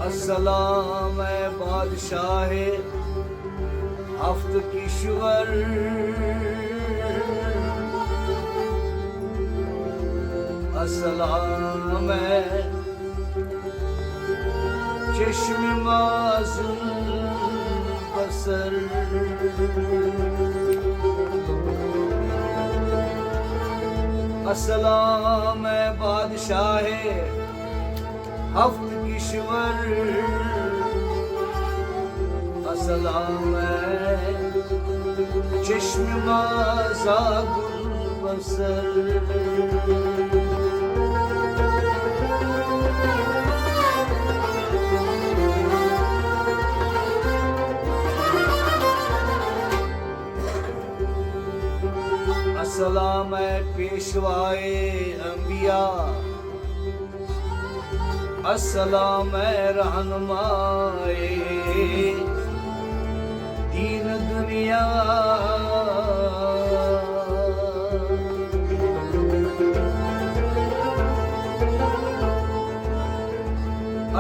अस्सलाम है बादशाह हफ्त किश्वर, अस्सलाम है चश्म माज़ुल बसर, अस्सलाम है बादशाह हफ्त किश्वर, अस्सलाम है चश्म माज़ुल बसर। अस्सलाम है पेशवाए अंबिया, अस्सलाम है रहनुमाए दीन दुनिया,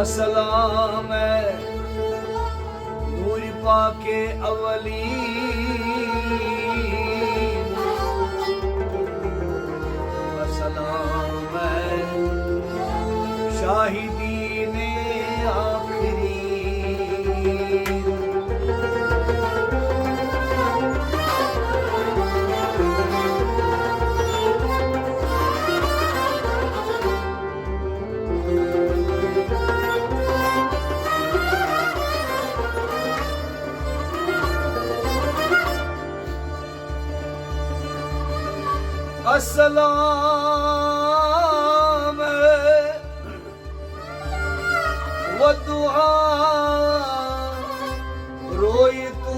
अस्सलाम है नूर पाके अवली, अस्सलाम है शाहिदीन आखिरी, अस्सलाम व दुआ रोई तू,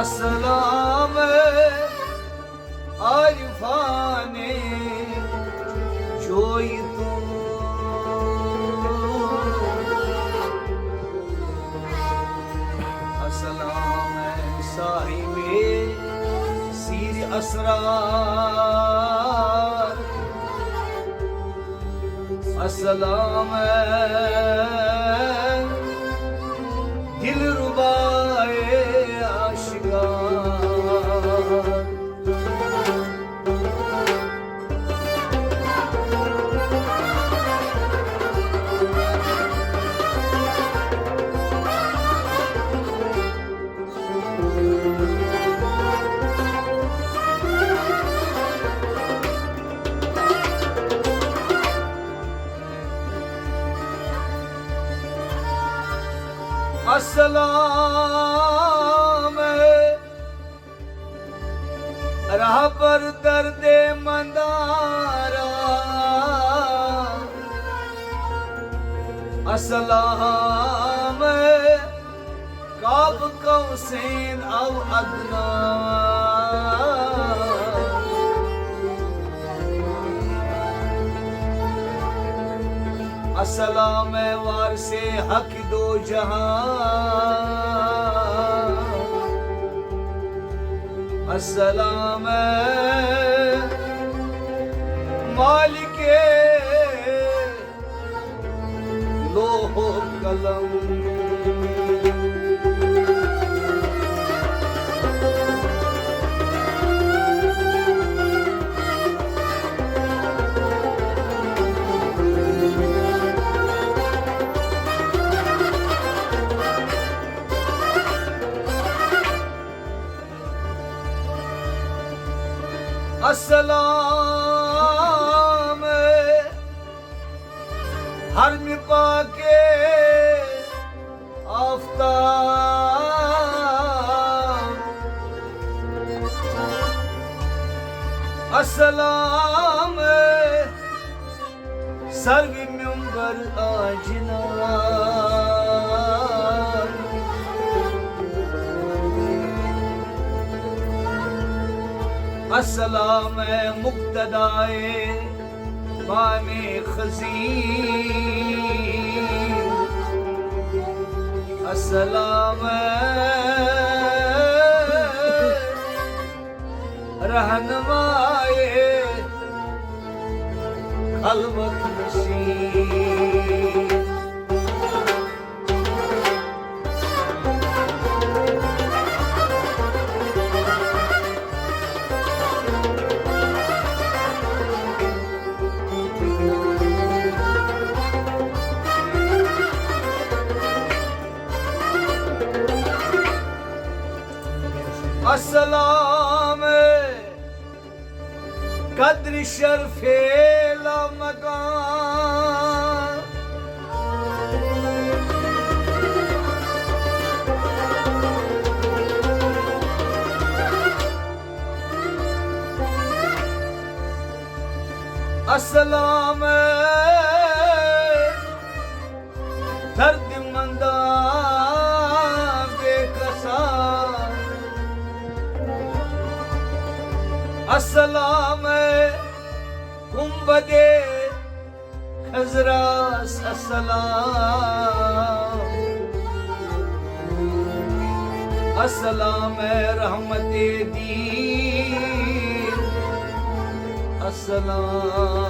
अस्सलाम आरिफाने जोई तू, अस्सलाम साहिबे सीर असरार, अस्सलाम दिल रुबाए आशिक़ार, अस्सलाम राह पर दर्दे मंदारा, अस्सलाम काब कौसैन औ अदना, अस्सलाम वारसे हक दो जहां, अस्सलाम मालिके लोहो कलम, अस्सलाम हरम पाके आफ़ताब, अस्सलाम सर्व मिंबर आजना, अस्सलाम मुक्तदाए माने खज़ीर, अस्सलाम रहनुमाए हलवत नशीब अस्सलाम कद्र शर्फे ला मकान अस्सलाम दर्द मंदा बेकसा अस्सलाम कुंबदे खजरास अस्सलाम अस्सलाम रहमते दीन अस्सलाम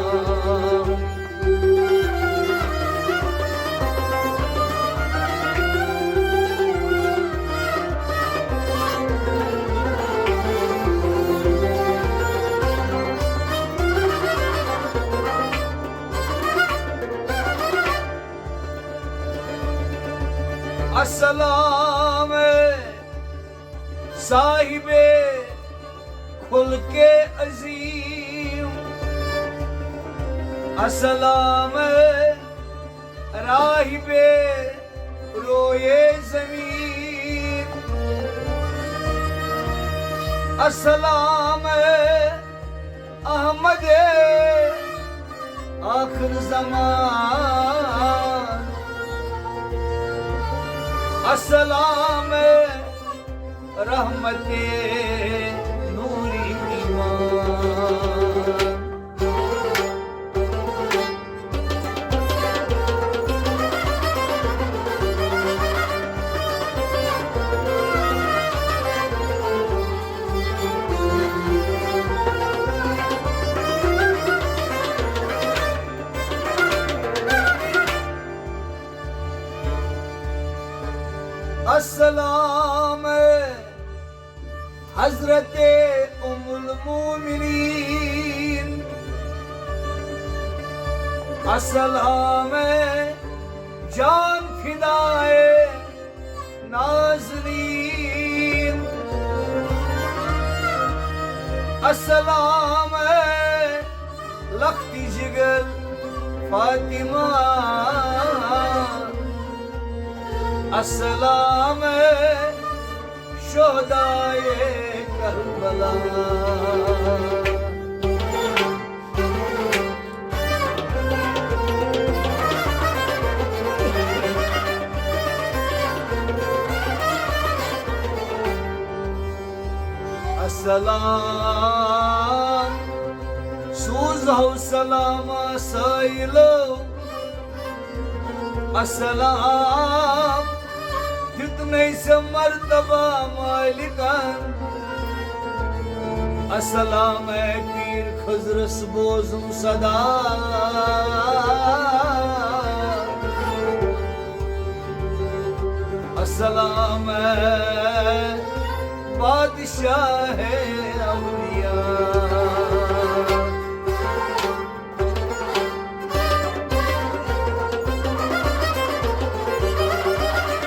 अस्सलाम साहिबे खुल के अजीम अस्सलाम राहिबे रोए जमीन अस्सलाम अहमद आखिर ज़मान अस्सलाम रहमते नूरी ईमान अस्सलाम हजरते उम्मुल मोमिनीन अस्सलाम जान फिदाए नाज़रीन अस्सलाम लख्ती जिगर फातिमा अस्सलाम शोहदाए करबला अस्सलाम सूज़ सलामा साइलो अस्सलाम जितने से मर्तबा मालिकान अस्सलाम पीर खजरस बोजुम सदा अस्सलाम बादशाह है